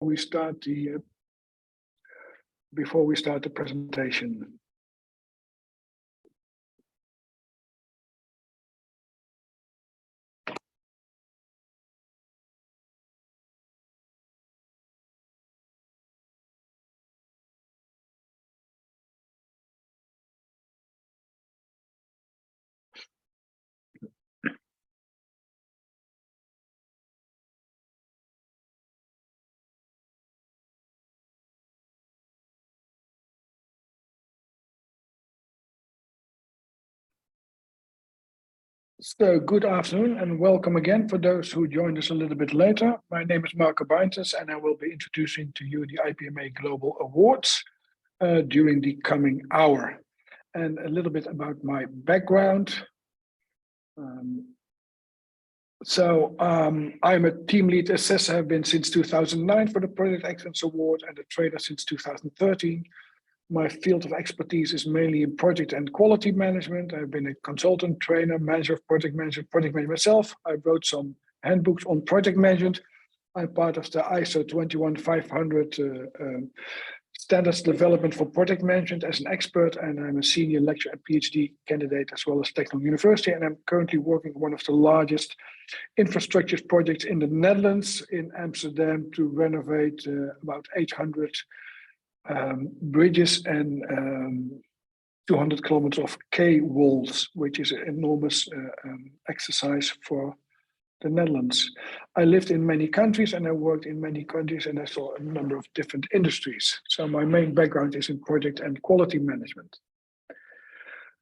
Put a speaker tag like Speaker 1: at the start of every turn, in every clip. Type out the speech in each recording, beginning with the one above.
Speaker 1: we start before we start the presentation. So good afternoon and welcome again for those who joined us a little bit later. My name is Buijnsters and I will be introducing to you the IPMA Global Awards during the coming hour. And a little bit about my background. I'm a team lead assessor, have been since 2009 for the Project Excellence Award and a trainer since 2013. My field of expertise is mainly in project and quality management. I've been a consultant, trainer, manager of project management myself. I wrote some handbooks on project management. I'm part of the ISO 21500 standards development for project management as an expert, and I'm a senior lecturer and PhD candidate as well as Technical University. And I'm currently working on one of the largest infrastructure projects in the Netherlands, in Amsterdam, to renovate about 800 bridges and 200 kilometers of quay walls, which is an enormous exercise for the Netherlands. I lived in many countries and I worked in many countries and I saw a number of different industries. So my main background is in project and quality management.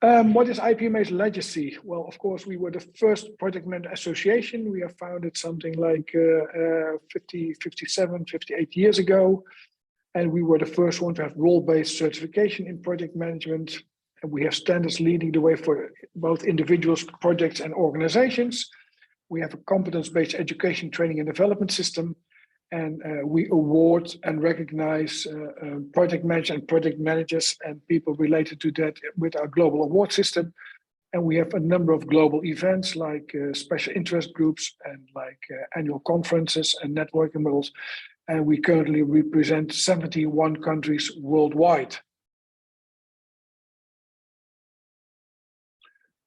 Speaker 1: What is IPMA's legacy? Well, of course, we were the first project management association. We have founded something like 58 years ago. And we were the first one to have role-based certification in project management. And we have standards leading the way for both individuals, projects, and organizations. We have a competence-based education, training, and development system. And we award and recognize project managers and project managers and people related to that with our global award system. And we have a number of global events like special interest groups and like annual conferences and networking models. And we currently represent 71 countries worldwide.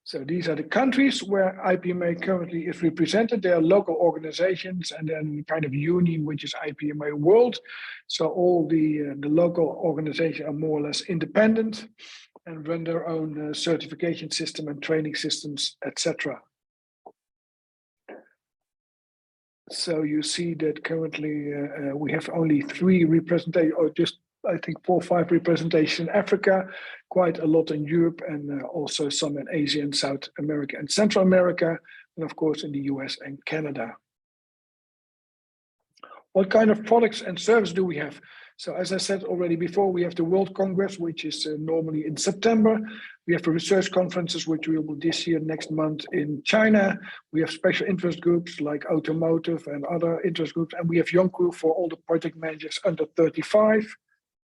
Speaker 1: So these are the countries where IPMA currently is represented. They are local organizations and then kind of union, which is IPMA World. So all the local organizations are more or less independent and run their own certification system and training systems, etc. So you see that currently we have only 3 representations, or just I think 4 or 5 representations in Africa, quite a lot in Europe, and also some in Asia and South America and Central America, and of course in the US and Canada. What kind of products and services do we have? So as I said already before, we have the World Congress, which is normally in September. We have the research conferences, which we will this year, next month in China. We have special interest groups like automotive and other interest groups. And we have Young Crew for all the project managers under 35.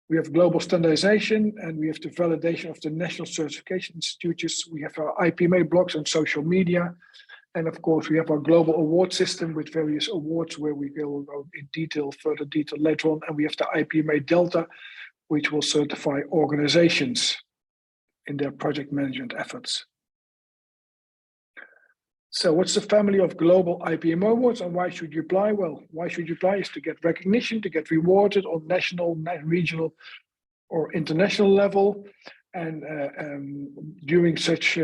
Speaker 1: We have global standardization and we have the validation of the national certification institutes. We have our IPMA blogs and social media. And of course, we have our global award system with various awards where we will go in further detail later on. And we have the IPMA Delta, which will certify organizations in their project management efforts. So what's the family of global IPMA awards and why should you apply? Well, why should you apply is to get recognition, to get rewarded on national, regional, or international level. And during such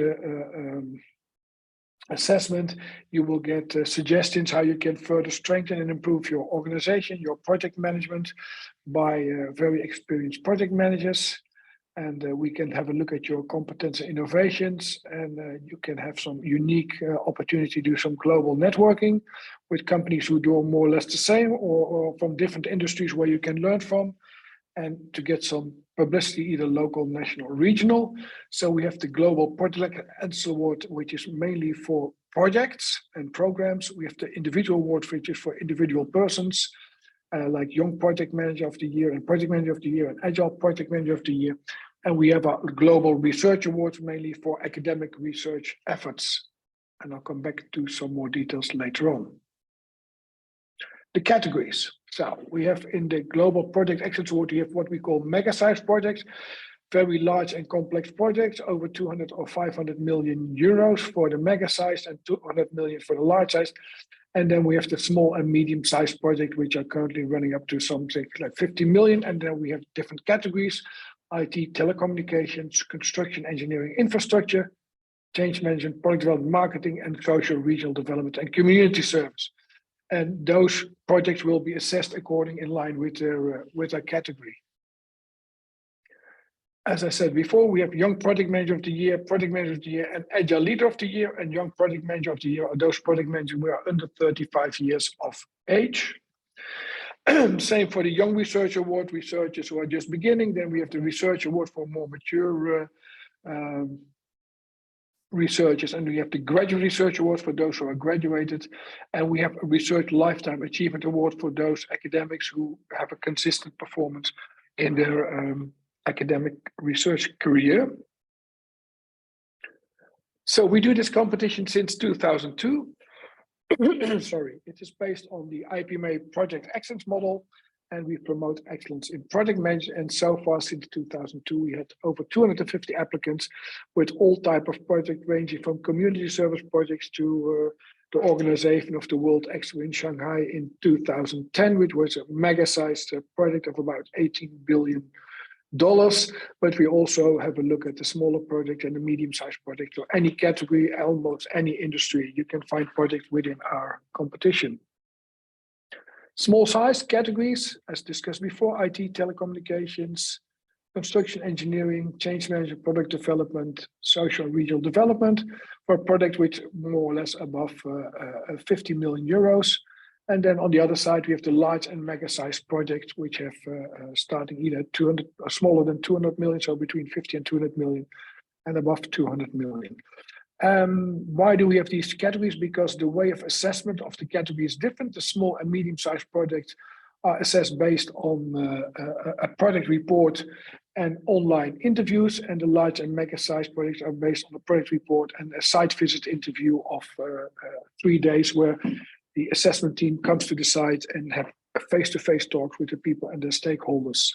Speaker 1: assessment, you will get suggestions how you can further strengthen and improve your organization, your project management by very experienced project managers. And we can have a look at your competence and innovations, and you can have some unique opportunity to do some global networking with companies who do more or less the same or from different industries where you can learn from, and to get some publicity, either local, national, or regional. So we have the Global Project Excellence Award, which is mainly for projects and programs. We have the individual award, which is for individual persons, like Young Project Manager of the Year and Project Manager of the Year and Agile Project Manager of the Year. And we have our Global Research Awards, mainly for academic research efforts. And I'll come back to some more details later on. The categories. So we have in the Global Project Excellence Award, we have what we call mega-sized projects, very large and complex projects, over 200 or 500 million euros for the mega-sized and 200 million for the large size. And then we have the small and medium-sized project, which are currently running up to something like 50 million. And then we have different categories: IT, telecommunications, construction, engineering, infrastructure, change management, product development, marketing, and social regional development and community service. And those projects will be assessed according in line with their category. As I said before, we have Young Project Manager of the Year, Project Manager of the Year, and Agile Leader of the Year. And Young Project Manager of the Year are those project managers who are under 35 years of age. Same for the Young Research Award, researchers who are just beginning. Then we have the Research Award for more mature researchers, and we have the Graduate Research Award for those who are graduated, and we have a Research Lifetime Achievement Award for those academics who have a consistent performance in their academic research career. So we do this competition since 2002. Sorry, it is based on the IPMA Project Excellence model, and we promote excellence in project management. And so far, since 2002, we had over 250 applicants with all types of projects, ranging from community service projects to the organization of the World Expo in Shanghai in 2010, which was a mega-sized project of about $18 billion. But we also have a look at the smaller project and the medium-sized project. So any category, almost any industry, you can find projects within our competition. Small size categories, as discussed before: IT, telecommunications, construction, engineering, change management, product development, social and regional development, for a product which more or less above 50 million euros. And then on the other side, we have the large and mega-sized projects, which have starting either 200 or smaller than 200 million, so between 50 and 200 million, and above 200 million. Why do we have these categories? Because the way of assessment of the category is different. The small and medium-sized projects are assessed based on a project report and online interviews, and the large and mega-sized projects are based on a project report and a site visit interview of 3 days, where the assessment team comes to the site and have a face-to-face talk with the people and their stakeholders.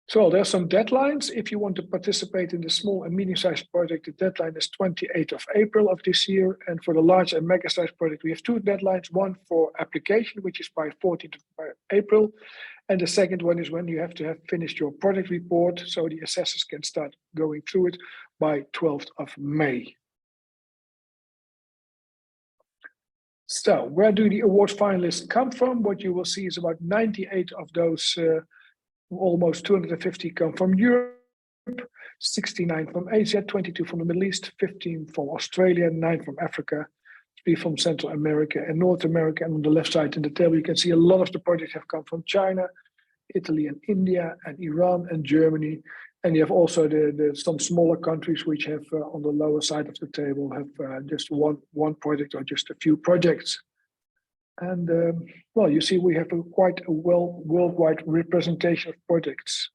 Speaker 1: So there are some deadlines. If you want to participate in the small and medium-sized project, the deadline is 28th of April of this year. And for the large and mega-sized project, we have 2 deadlines: one for application, which is by 14th of April. And the second one is when you have to have finished your project report, so the assessors can start going through it, by 12th of May. So where do the award finalists come from? What you will see is about 98 of those, almost 250 come from Europe, 69 from Asia, 22 from the Middle East, 15 from Australia, 9 from Africa, 3 from Central America and North America. And on the left side in the table, you can see a lot of the projects have come from China, Italy and India and Iran and Germany. And you have also some smaller countries which have on the lower side of the table have just one project or just a few projects. And well, you see we have quite a worldwide representation of projects.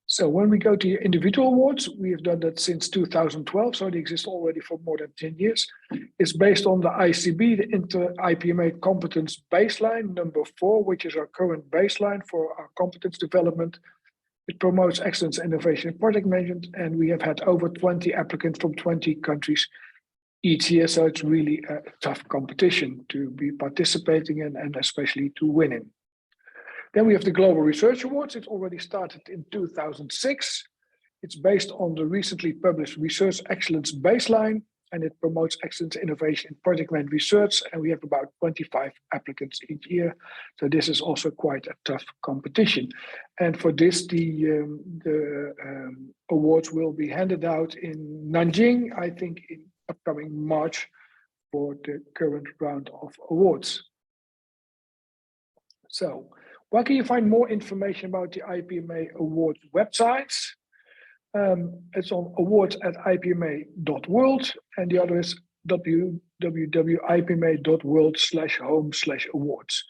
Speaker 1: So when we go to individual awards, we have done that since 2012, so they exist already for more than 10 years. It's based on the ICB, the Inter-IPMA Competence Baseline number 4, which is our current baseline for our competence development. It promotes excellence, innovation, and project management, and we have had over 20 applicants from 20 countries each year, so it's really a tough competition to be participating in and especially to win in. Then we have the Global Research Awards. It already started in 2006. It's based on the recently published Research Excellence Baseline, and it promotes excellence, innovation, in project management research, and we have about 25 applicants each year. So this is also quite a tough competition. And for this, the awards will be handed out in Nanjing, I think in upcoming March, for the current round of awards. So where can you find more information about the IPMA Awards websites? It's on awards@ipma.world, and the other is www.ipma.world/home/awards.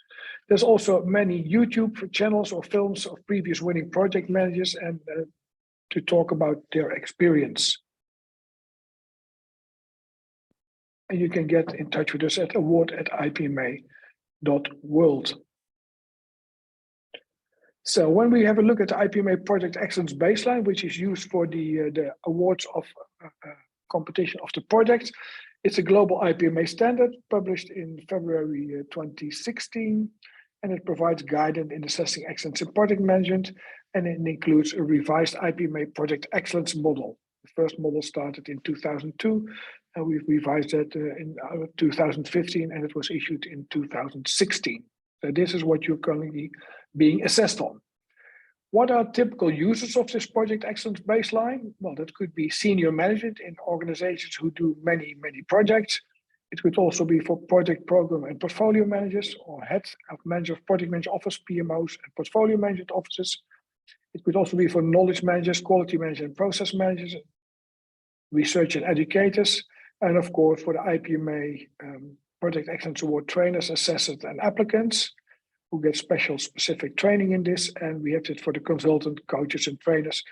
Speaker 1: There's also many YouTube channels or films of previous winning project managers and to talk about their experience. And you can get in touch with us at award@ipma.world. So when we have a look at the IPMA Project Excellence Baseline, which is used for the awards of competition of the project, it's a global IPMA standard published in February 2016, and it provides guidance in assessing excellence in project management, and it includes a revised IPMA Project Excellence model. The first model started in 2002, and we've revised that in 2015, and it was issued in 2016. So this is what you're currently being assessed on. What are typical users of this project excellence baseline? Well, that could be senior management in organizations who do many projects. It could also be for project, program, and portfolio managers, or heads of project manager office, PMOs, and portfolio management offices. It could also be for knowledge managers, quality managers, and process managers, research and educators, and of course for the IPMA Project Excellence Award trainers, assessors, and applicants who get specific training in this. And we have it for the consultant, coaches, and trainers,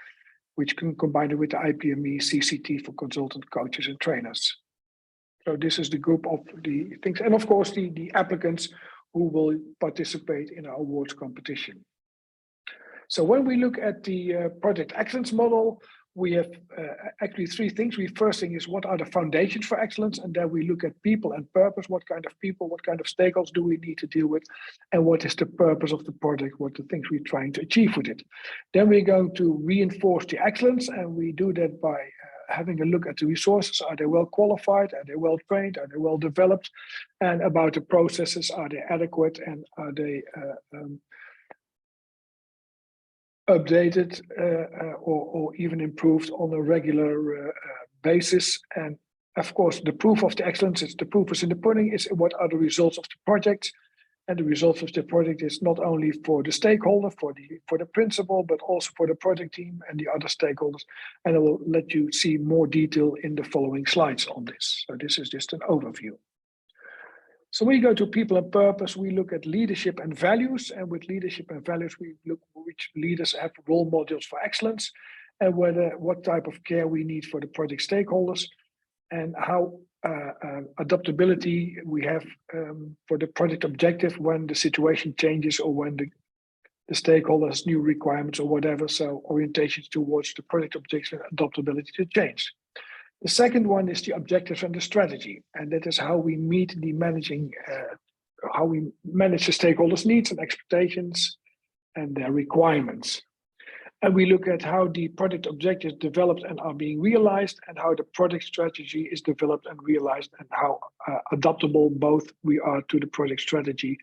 Speaker 1: which can combine it with the IPME CCT for consultant, coaches, and trainers. So this is the group of the things, and of course the applicants who will participate in our awards competition. So when we look at the project excellence model, we have actually three things. First thing is, what are the foundations for excellence? And then we look at people and purpose. What kind of people, what kind of stakeholders do we need to deal with? And what is the purpose of the project? What are the things we're trying to achieve with it? Then we're going to reinforce the excellence, and we do that by having a look at the resources. Are they well qualified? Are they well trained? Are they well developed? And about the processes, are they adequate, and are they updated or even improved on a regular basis? And of course, the proof of the excellence, the proof is in the pudding, is what are the results of the project. And the results of the project is not only for the stakeholder, for the principal, but also for the project team and the other stakeholders. And I will let you see more detail in the following slides on this. So this is just an overview. So we go to people and purpose. We look at leadership and values, and with leadership and values, we look which leaders have role models for excellence, and what type of care we need for the project stakeholders, and how adaptability we have for the project objective when the situation changes, or when the stakeholder has new requirements or whatever. So orientations towards the project objective and adaptability to change. The second one is the objectives and the strategy, and that is how we meet the how we manage the stakeholders' needs and expectations and their requirements. And we look at how the project objectives developed and are being realized, and how the project strategy is developed and realized, and how adaptable both we are to the project strategy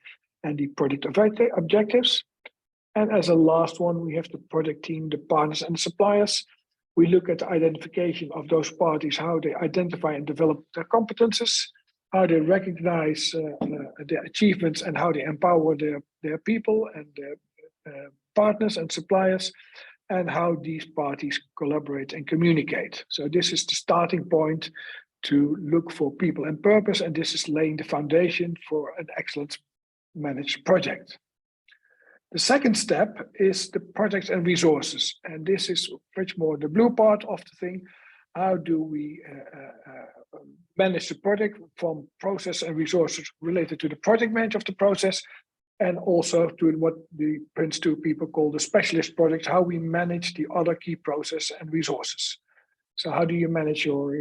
Speaker 1: and the project objectives. And as a last one, we have the project team, the partners, and the suppliers. We look at the identification of those parties, how they identify and develop their competences, how they recognize their achievements, and how they empower their people and their partners and suppliers, and how these parties collaborate and communicate. So this is the starting point to look for people and purpose, and this is laying the foundation for an excellent managed project. The second step is the projects and resources, and this is much more the blue part of the thing. How do we manage the project from process and resources related to the project manager of the process, and also to what the Prince 2 people call the specialist projects, how we manage the other key process and resources. So how do you manage your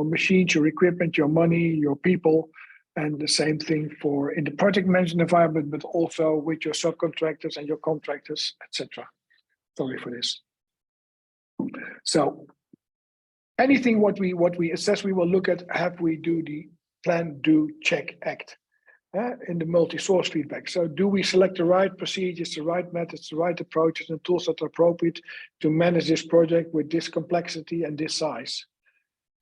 Speaker 1: machines, your equipment, your money, your people, and the same thing for in the project management environment, but also with your subcontractors and your contractors, etc. Sorry for this. So anything what we assess, we will look at, have we do the plan, do, check, act in the multi-source feedback. So do we select the right procedures, the right methods, the right approaches and tools that are appropriate to manage this project with this complexity and this size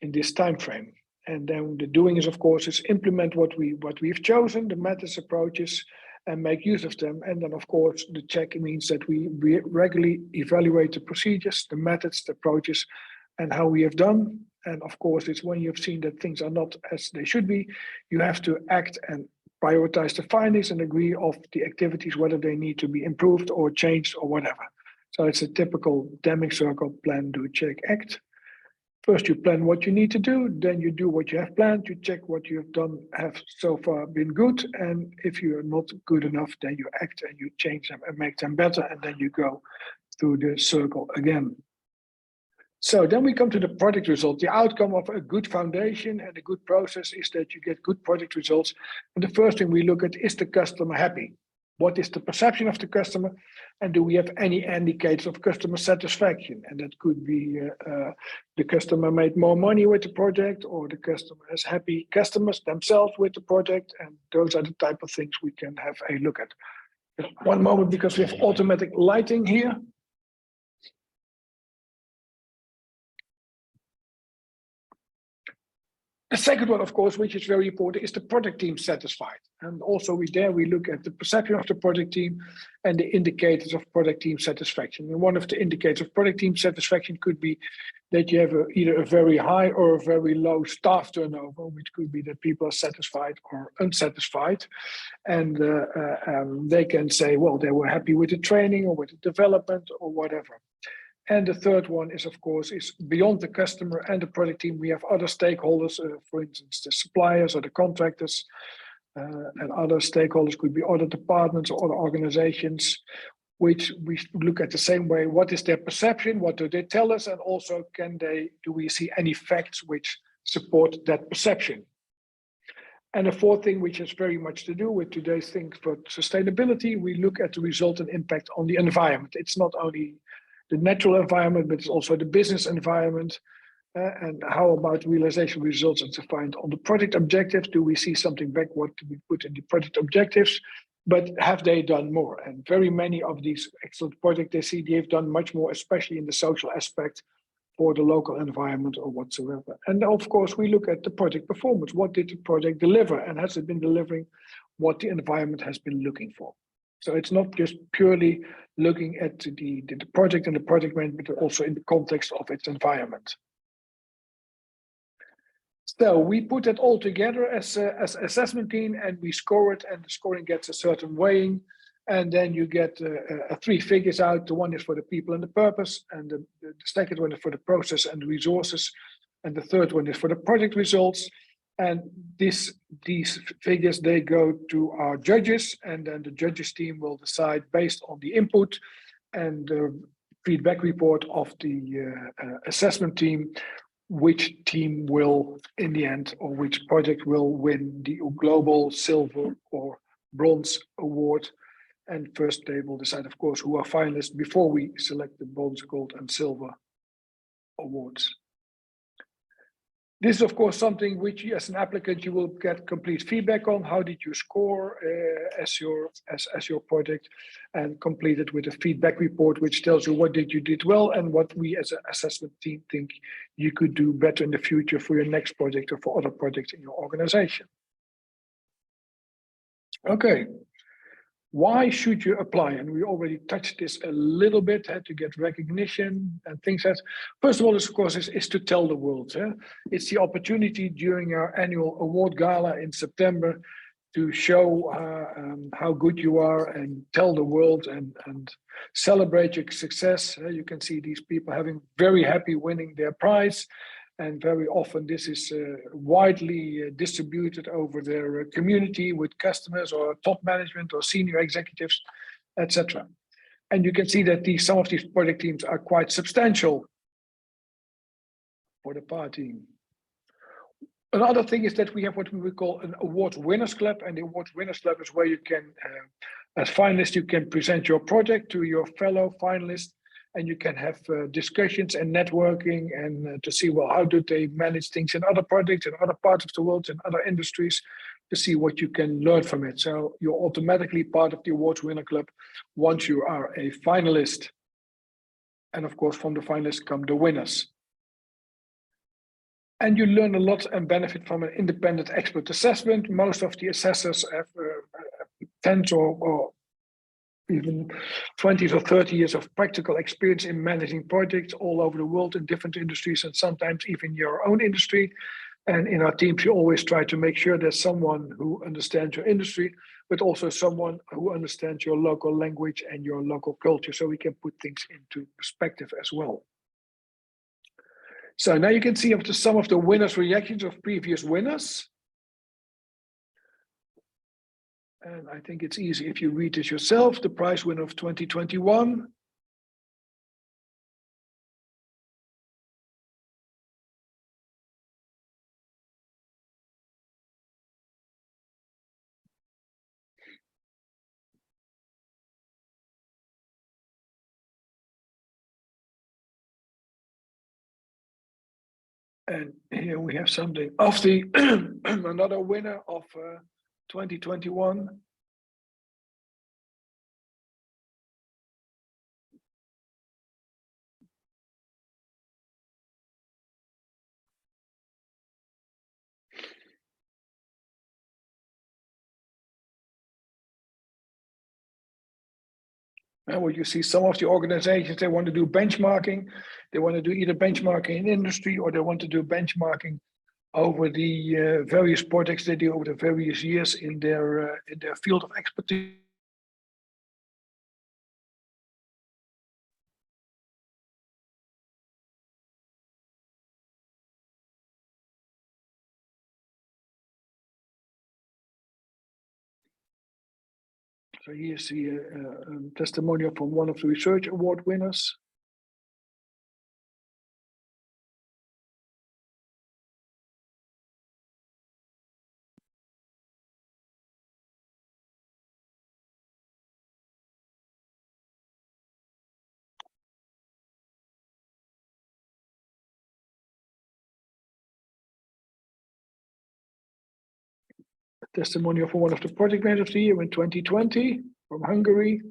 Speaker 1: in this time frame? And then the doing is, of course, is implement what we've chosen, the methods, approaches, and make use of them. And then, of course, the check means that we regularly evaluate the procedures, the methods, the approaches, and how we have done. And of course, it's when you've seen that things are not as they should be, you have to act and prioritize the findings and agree of the activities, whether they need to be improved or changed or whatever. So it's a typical Deming circle: plan, do, check, act. First, you plan what you need to do, then you do what you have planned, you check what you have done have so far been good, and if you are not good enough, then you act and you change them and make them better, and then you go through the circle again. So then we come to the project result. The outcome of a good foundation and a good process is that you get good project results. And the first thing we look at is the customer happy? What is the perception of the customer? And do we have any indicators of customer satisfaction? And that could be the customer made more money with the project, or the customer has happy customers themselves with the project. And those are the type of things we can have a look at. Just one moment, because we have automatic lighting here. The second one, of course, which is very important, is the project team satisfied. And also we look at the perception of the project team and the indicators of project team satisfaction. And one of the indicators of project team satisfaction could be that you have either a very high or a very low staff turnover, which could be that people are satisfied or unsatisfied. And they can say, well, they were happy with the training or with the development or whatever. And the third one is, of course, is beyond the customer and the project team, we have other stakeholders, for instance, the suppliers or the contractors, and other stakeholders could be other departments or other organizations, which we look at the same way. What is their perception? What do they tell us? And also, do we see any facts which support that perception? And the fourth thing, which has very much to do with today's thing for sustainability, we look at the resultant impact on the environment. It's not only the natural environment, but it's also the business environment. And how about realization results as defined on the project objectives? Do we see something back? What do we put in the project objectives? But have they done more? And very many of these excellent projects they see, they've done much more, especially in the social aspect for the local environment or whatsoever. And of course, we look at the project performance. What did the project deliver? And has it been delivering what the environment has been looking for? So it's not just purely looking at the project and the project management, but also in the context of its environment. So we put it all together as assessment team, and we score it, and the scoring gets a certain weighing. And then you get three figures out. The one is for the people and the purpose, and the second one is for the process and the resources, and the third one is for the project results. And these figures, they go to our judges, and then the judges team will decide based on the input and the feedback report of the assessment team, which team will, in the end, or which project will win the global silver or bronze award. And first they will decide, of course, who are finalists before we select the bronze, gold, and silver awards. This is, of course, something which, as an applicant, you will get complete feedback on. How did you score as your project, and complete it with a feedback report, which tells you what you did well and what we as an assessment team think you could do better in the future for your next project or for other projects in your organization. Okay. Why should you apply? And we already touched this a little bit, to get recognition and things that. First of all, of course, is to tell the world. It's the opportunity during our annual award gala in September to show how good you are and tell the world and celebrate your success. You can see these people having very happy winning their prize. And very often this is widely distributed over their community with customers or top management or senior executives, etc. And you can see that some of these project teams are quite substantial for the party. Another thing is that we have what we call an award winners club, and the award winners club is where you can, as finalist, you can present your project to your fellow finalists. And you can have discussions and networking and to see, well, how do they manage things in other projects in other parts of the world, in other industries, to see what you can learn from it. So you're automatically part of the awards winner club once you are a finalist. And of course, from the finalists come the winners. And you learn a lot and benefit from an independent expert assessment. Most of the assessors have 10 or even 20 or 30 years of practical experience in managing projects all over the world in different industries, and sometimes even your own industry. And in our teams, you always try to make sure there's someone who understands your industry, but also someone who understands your local language and your local culture, so we can put things into perspective as well. So now you can see up to some of the winners' reactions of previous winners. And I think it's easy if you read this yourself. The prize winner of 2021. And here we have something of the another winner of 2021. And what you see, some of the organizations, they want to do benchmarking. They want to do either benchmarking in industry, or they want to do benchmarking over the various projects they do over the various years in their field of expertise. So here's the testimonial from one of the research award winners. A testimonial from one of the project managers of the year in 2020 from Hungary.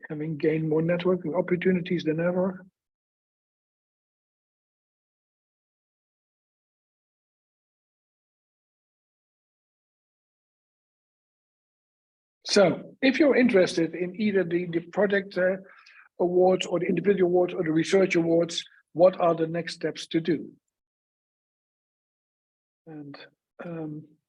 Speaker 1: Having gained more networking opportunities than ever. So if you're interested in either the project awards or the individual awards or the research awards, what are the next steps to do? And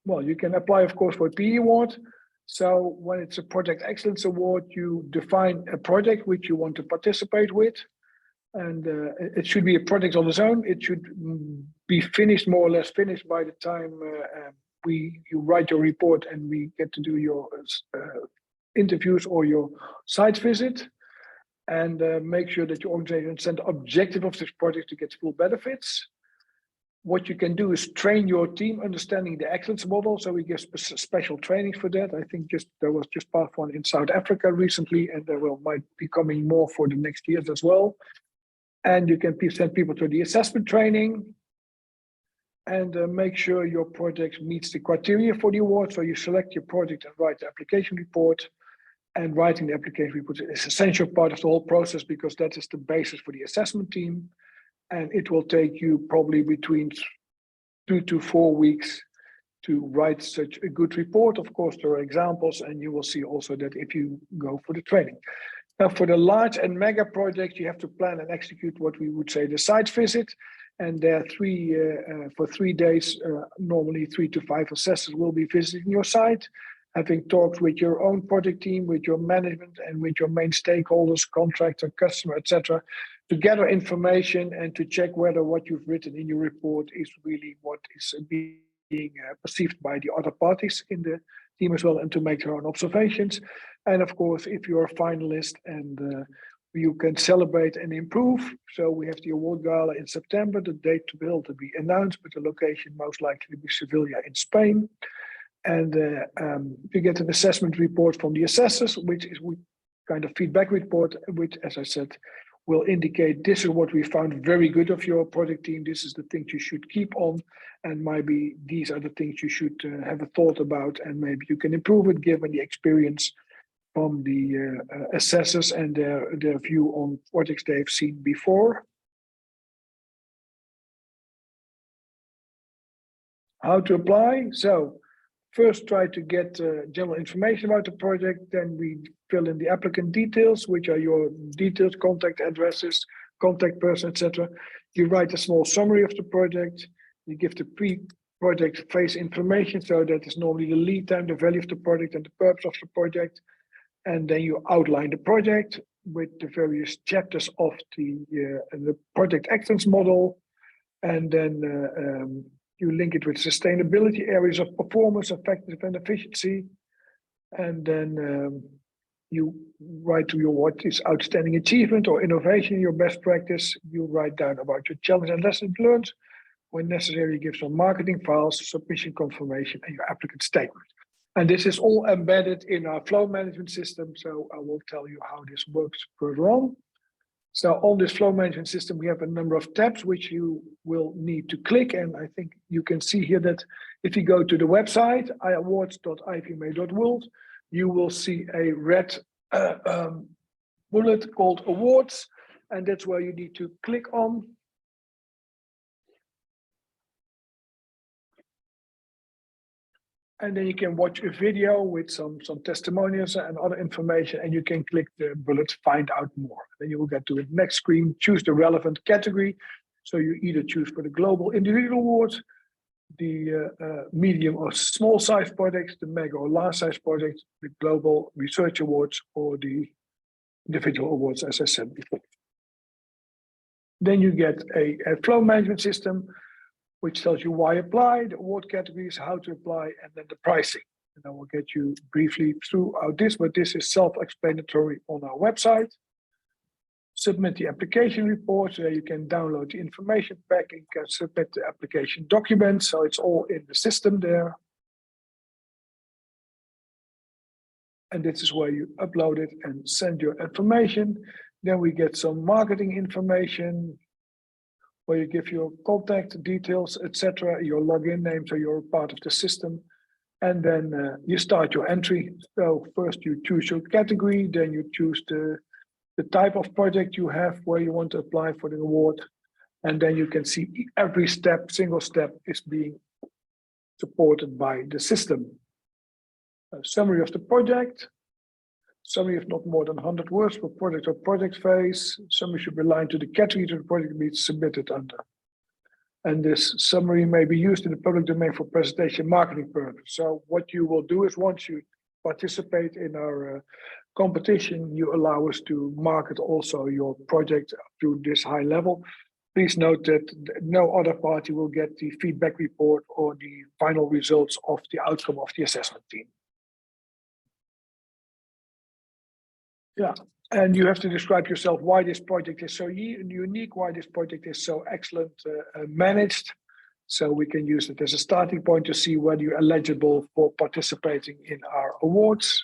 Speaker 1: well, you can apply, of course, for a PE award. So when it's a project excellence award, you define a project which you want to participate with. And it should be a project on its own. It should be finished, more or less finished, by the time you write your report and we get to do your interviews or your site visit. And make sure that your organization sends the objective of this project to get full benefits. What you can do is train your team understanding the excellence model. So we give special training for that. I think there was just part one in South Africa recently, and there might be coming more for the next years as well. And you can send people to the assessment training and make sure your project meets the criteria for the award. So you select your project and write the application report. And writing the application report is an essential part of the whole process, because that is the basis for the assessment team. And it will take you probably between 2 to 4 weeks to write such a good report. Of course, there are examples, and you will see also that if you go for the training. Now, for the large and mega projects, you have to plan and execute what we would say the site visit. And there are for 3 days, normally 3 to 5 assessors will be visiting your site, having talks with your own project team, with your management, and with your main stakeholders, contractor, customer, etc., to gather information and to check whether what you've written in your report is really what is being perceived by the other parties in the team as well, and to make their own observations. And of course, if you're a finalist, and you can celebrate and improve. So we have the award gala in September, the date to be announced, but the location most likely to be Sevilla in Spain. And you get an assessment report from the assessors, which is kind of feedback report, which, as I said, will indicate this is what we found very good of your project team. This is the things you should keep on, and maybe these are the things you should have a thought about, and maybe you can improve it given the experience from the assessors and their view on projects they've seen before. How to apply? So first, try to get general information about the project. Then we fill in the applicant details, which are your details, contact addresses, contact person, etc. You write a small summary of the project. You give the project phase information. So that is normally the lead time, the value of the project, and the purpose of the project. And then you outline the project with the various chapters of the project excellence model. And then you link it with sustainability areas of performance, effectiveness, and efficiency. And then you write to your what is outstanding achievement or innovation, your best practice. You write down about your challenge and lessons learned. When necessary, you give some marketing files, submission confirmation, and your applicant statement. And this is all embedded in our flow management system. So I will tell you how this works further on. So on this flow management system, we have a number of tabs which you will need to click. And I think you can see here that if you go to the website, iawards.ipma.world, you will see a red bullet called awards. And that's where you need to click on. And then you can watch a video with some testimonials and other information, and you can click the bullet, find out more. Then you will get to the next screen, choose the relevant category. So you either choose for the global individual awards, the medium or small size projects, the mega or large size projects, the global research awards, or the individual awards, as I said before. Then you get a flow management system, which tells you why apply, the award categories, how to apply, and then the pricing. And I will get you briefly throughout this, but this is self-explanatory on our website. Submit the application report, so you can download the information pack and can submit the application documents, so it's all in the system there. And this is where you upload it and send your information. Then we get some marketing information, where you give your contact details, etc., your login name, so you're part of the system. And then you start your entry. So first you choose your category, then you choose the type of project you have where you want to apply for the award. And then you can see every step, single step is being supported by the system. A summary of the project, summary of not more than 100 words per project or project phase. Summary should be aligned to the category that the project being submitted under. And this summary may be used in the public domain for presentation marketing purpose. So what you will do is once you participate in our competition, you allow us to market also your project up to this high level. Please note that no other party will get the feedback report or the final results of the outcome of the assessment team. Yeah, and you have to describe yourself why this project is so unique, why this project is so excellent managed. So we can use it as a starting point to see whether you're eligible for participating in our awards.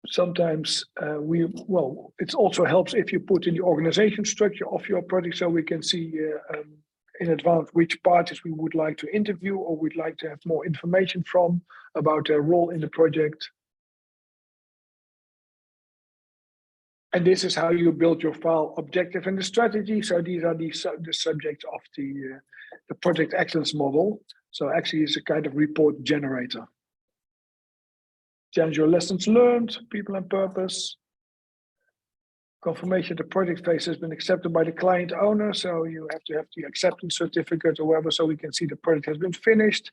Speaker 1: Sometimes it also helps if you put in the organization structure of your project, so we can see in advance which parties we would like to interview or would like to have more information from about their role in the project. And this is how you build your file objective and the strategy. So these are the subjects of the project excellence model. So actually it's a kind of report generator. Challenge your lessons learned, people and purpose. Confirmation the project phase has been accepted by the client owner. So you have to have the acceptance certificate or whatever, so we can see the project has been finished.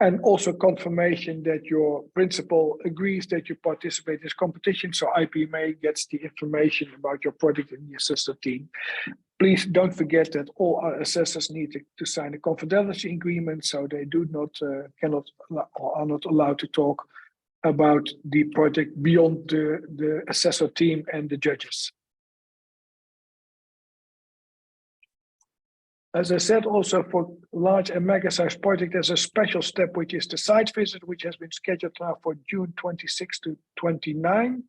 Speaker 1: And also confirmation that your principal agrees that you participate in this competition. So IPMA gets the information about your project and the assessor team. Please don't forget that all our assessors need to sign a confidentiality agreement. So they are not allowed to talk about the project beyond the assessor team and the judges. As I said, also for large and mega size project, there's a special step, which is the site visit, which has been scheduled now for June 26 to 29.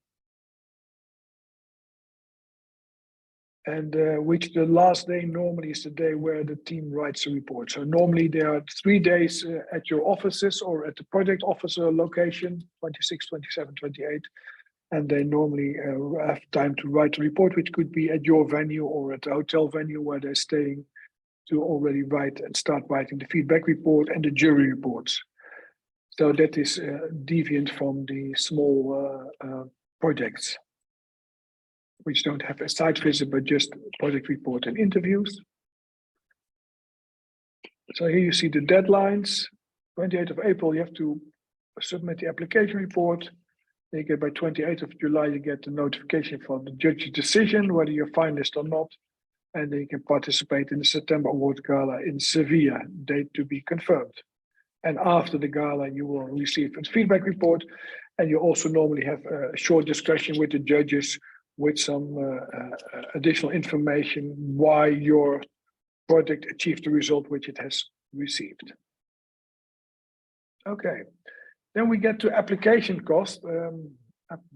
Speaker 1: And which the last day normally is the day where the team writes the report. So normally there are 3 days at your offices or at the project officer location, 26, 27, 28. And they normally have time to write a report, which could be at your venue or at the hotel venue where they're staying, to already write and start writing the feedback report and the jury reports. So that is deviant from the small projects, which don't have a site visit, but just project report and interviews. So here you see the deadlines. 28th of April, you have to submit the application report. Then you get by 28th of July, you get the notification for the judge's decision, whether you're finalist or not. And then you can participate in the September Award Gala in Sevilla, date to be confirmed. And after the gala, you will receive a feedback report. And you also normally have a short discussion with the judges with some additional information why your project achieved the result which it has received. Okay, then we get to application cost.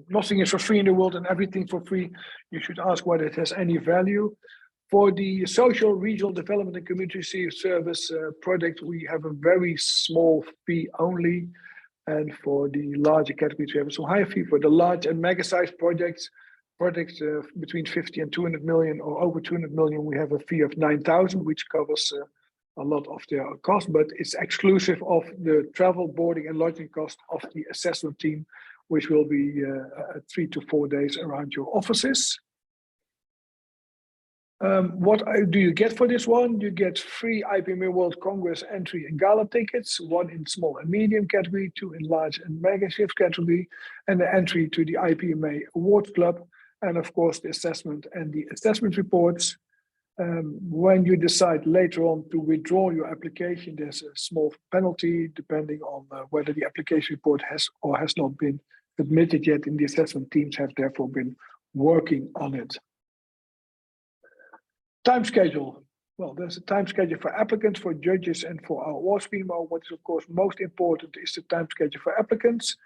Speaker 1: Nothing is for free in the world and everything for free. You should ask whether it has any value. For the social, regional development and community service project, we have a very small fee only. And for the larger categories, we have some higher fee. For the large and mega-sized projects between 50 and 200 million or over 200 million, we have a fee of 9,000, which covers a lot of their cost, but it's exclusive of the travel, boarding, and lodging cost of the assessment team, which will be 3 to 4 days around your offices. What do you get for this one? You get free IPMA World Congress entry and gala tickets, 1 in small and medium category, 2 in large and mega shift category, and the entry to the IPMA Awards Club, and of course the assessment and the assessment reports. When you decide later on to withdraw your application, there's a small penalty depending on whether the application report has or has not been submitted yet, and the assessment teams have therefore been working on it. Time schedule. Well, there's a time schedule for applicants, for judges, and for our awards team. What is, of course, most important is the time schedule for applicants.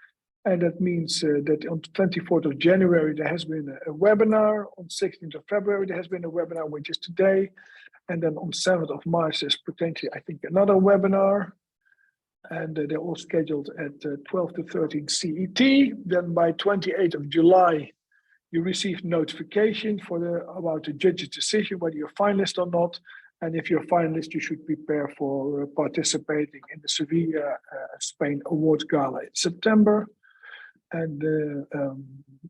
Speaker 1: And that means that on 24th of January, there has been a webinar. On 16th of February, there has been a webinar, which is today. And then on 7th of March, there's potentially, I think, another webinar. And they're all scheduled at 12 to 13 CET. Then by 28th of July, you receive notification about the judge's decision, whether you're finalist or not. And if you're a finalist, you should prepare for participating in the Sevilla, Spain Awards Gala in September. And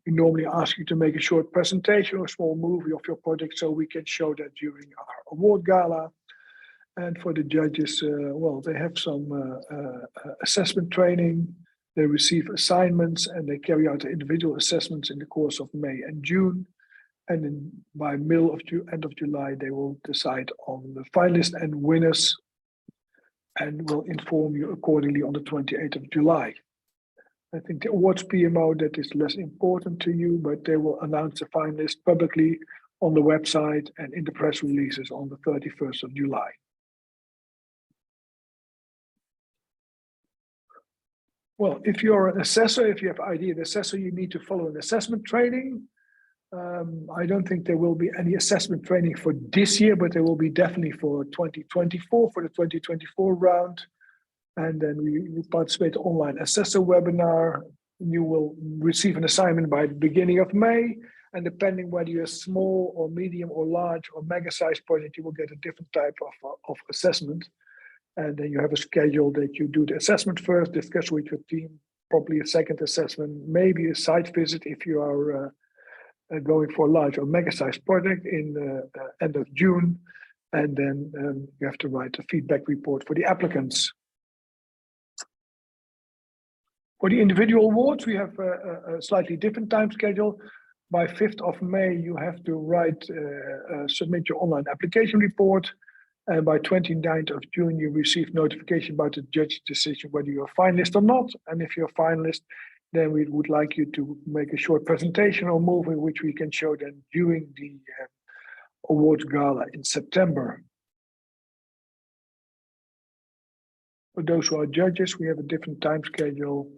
Speaker 1: we normally ask you to make a short presentation or a small movie of your project so we can show that during our award gala. And for the judges, well, they have some assessment training. They receive assignments and they carry out individual assessments in the course of May and June. And then by end of July, they will decide on the finalists and winners and will inform you accordingly on the 28th of July. I think the awards PMO, that is less important to you, but they will announce the finalists publicly on the website and in the press releases on the 31st of July. Well, if you're an assessor, if you have ID an assessor, you need to follow an assessment training. I don't think there will be any assessment training for this year, but there will be definitely for 2024, for the 2024 round. And then we participate in online assessor webinar. You will receive an assignment by the beginning of May. And depending whether you're small or medium or large or mega size project, you will get a different type of assessment. And then you have a schedule that you do the assessment first, discuss with your team, probably a second assessment, maybe a site visit if you are going for a large or mega size project in end of June. And then you have to write a feedback report for the applicants. For the individual awards, we have a slightly different time schedule. By 5th of May, you have to submit your online application report. And by 29th of June, you receive notification about the judge's decision whether you're a finalist or not. And if you're a finalist, then we would like you to make a short presentation or movie, which we can show then during the awards gala in September. For those who are judges, we have a different time schedule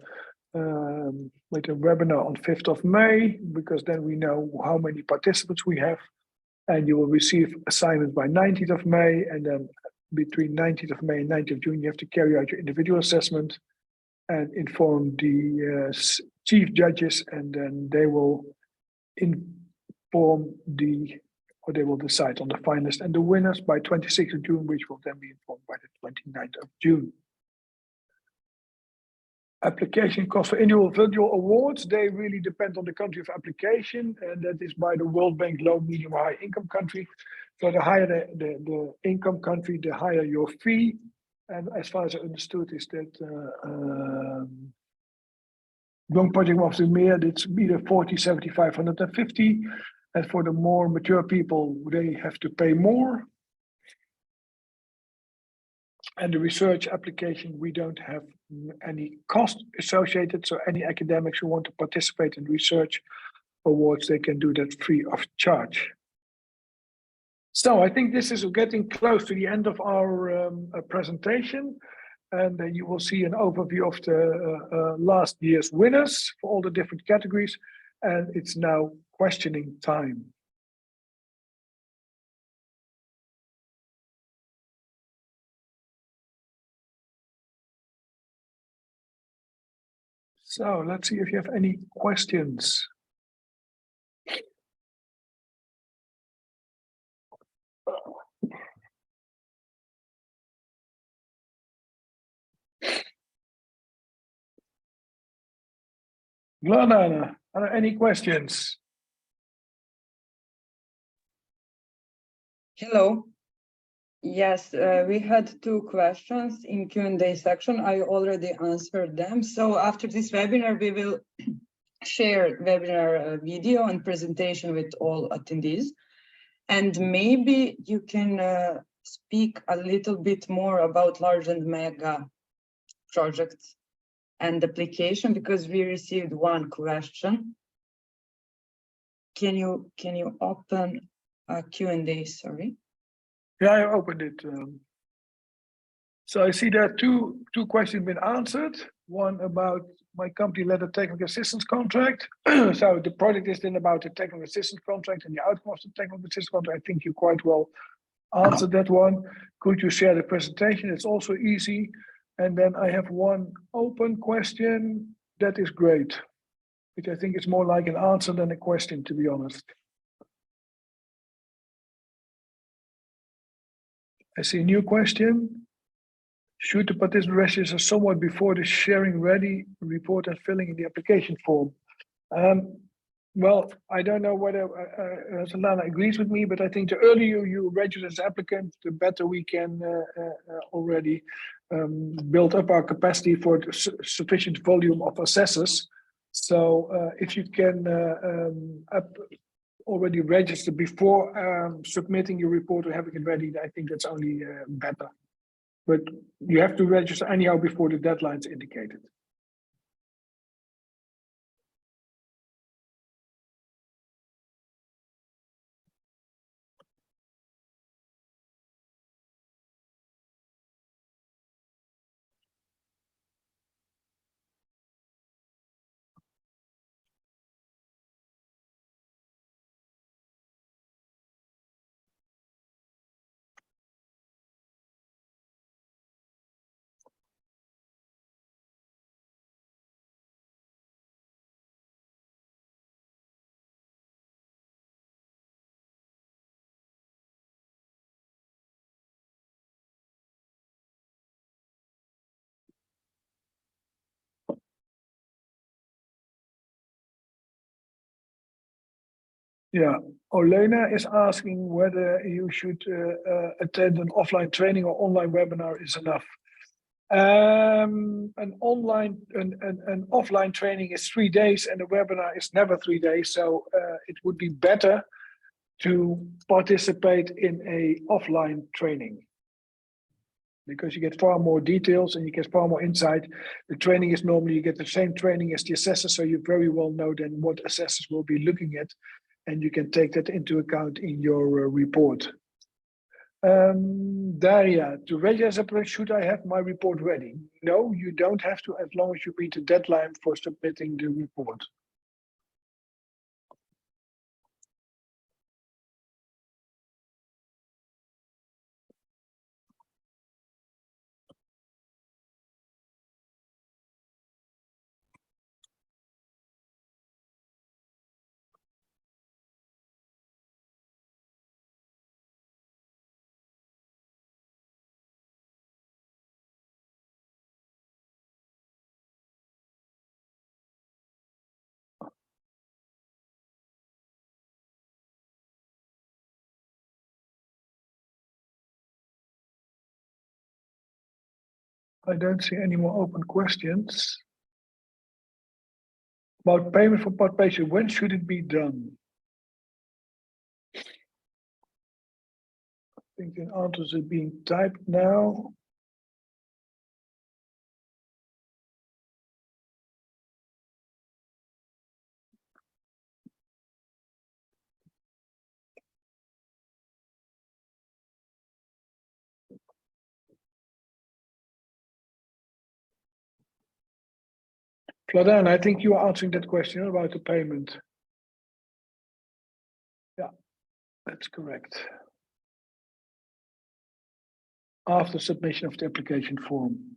Speaker 1: with a webinar on 5th of May, because then we know how many participants we have. And you will receive assignments by 19th of May. And then between 19th of May and 19th of June, you have to carry out your individual assessment and inform the chief judges. And then they will inform or they will decide on the finalists and the winners by 26th of June, which will then be informed by the 29th of June. Application cost for individual awards, they really depend on the country of application, and that is by the World Bank low, medium, high income country. So the higher the income country, the higher your fee. And as far as I understood, is that Young Project of the Year, it's either 40, 75, 150. And for the more mature people, they have to pay more. And the research application, we don't have any cost associated. So any academics who want to participate in research awards, they can do that free of charge. So I think this is getting close to the end of our presentation. And you will see an overview of the last year's winners for all the different categories. And it's now questioning time. So let's see if you have any questions. Glana, are there any questions?
Speaker 2: Hello. Yes, we had two questions in Q&A section. I already answered them. So after this webinar, we will share webinar video and presentation with all attendees. And maybe you can speak a little bit more about large and mega projects and application, because we received one question. Can you open a Q&A, sorry?
Speaker 1: Yeah, I opened it. So I see there are two questions been answered. One about my company led a technical assistance contract. So the project is then about the technical assistance contract and the outcome of the technical assistance contract. I think you quite well answered that one. Could you share the presentation? It's also easy. And then I have one open question. That is great, which I think is more like an answer than a question, to be honest. I see a new question. Should the participant register somewhat before the sharing ready report and filling in the application form? Well, I don't know whether Solana agrees with me, but I think the earlier you register as applicant, the better we can already build up our capacity for sufficient volume of assessors. So if you can already register before submitting your report or having it ready, I think that's only better. But you have to register anyhow before the deadline's indicated. Yeah, Olena is asking whether you should attend an offline training or online webinar is enough. An offline training is 3 days and a webinar is never 3 days. So it would be better to participate in a offline training, because you get far more details and you get far more insight. The training is normally you get the same training as the assessor, so you very well know then what assessors will be looking at, and you can take that into account in your report. Daria, to register, should I have my report ready? No, you don't have to, as long as you meet the deadline for submitting the report. I don't see any more open questions. About payment for participation, when should it be done? I think the answers are being typed now. Vladan, I think you are answering that question about the payment. Yeah, that's correct. After submission of the application form.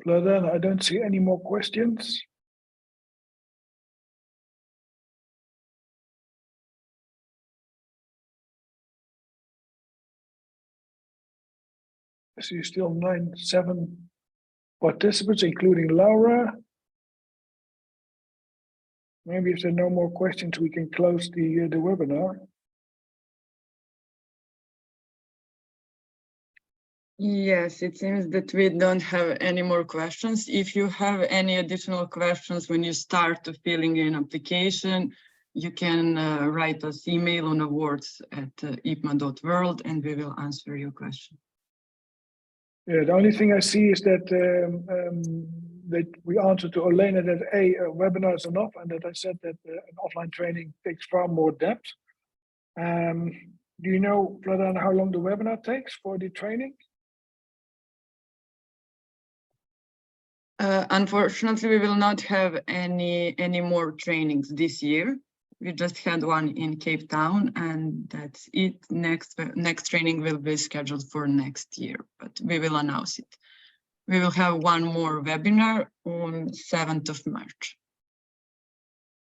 Speaker 1: Vladan, I don't see any more questions. I see still 7 participants, including Laura. Maybe if there are no more questions, we can close the webinar.
Speaker 2: Yes, it seems that we don't have any more questions. If you have any additional questions when you start filling in application, you can write us email on awards@ipma.world and we will answer your question.
Speaker 1: Yeah, the only thing I see is that that we answered to Olena that a webinar is enough, and that I said that an offline training takes far more depth. Do you know, Vladan, how long the webinar takes for the training?
Speaker 2: Unfortunately, we will not have any more trainings this year. We just had one in Cape Town, and that's it. Next training will be scheduled for next year, but we will announce it. We will have one more webinar on 7th of March.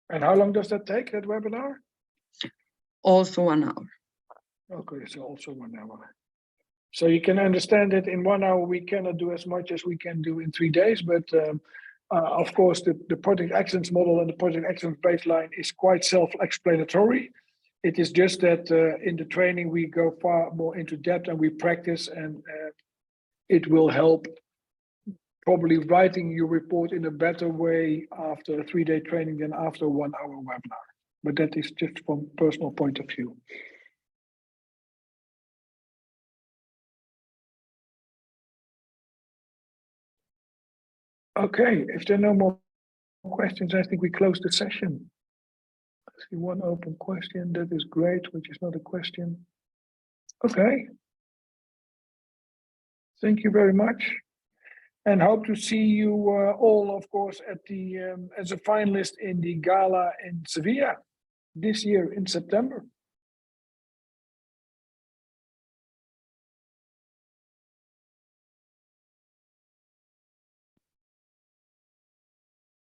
Speaker 1: And how long does that take, that webinar?
Speaker 2: Also 1 hour.
Speaker 1: Okay, so also 1 hour. So you can understand that in 1 hour, we cannot do as much as we can do in 3 days, but of course, the project excellence model and the project excellence baseline is quite self-explanatory. It is just that in the training, we go far more into depth and we practice, and it will help probably writing your report in a better way after a 3-day training than after a 1 hour webinar. But that is just from personal point of view. Okay, if there are no more questions, I think we close the session. I see one open question, that is great, which is not a question. Okay. Thank you very much. And hope to see you all, of course, at the as a finalist in the gala in Sevilla this year in September.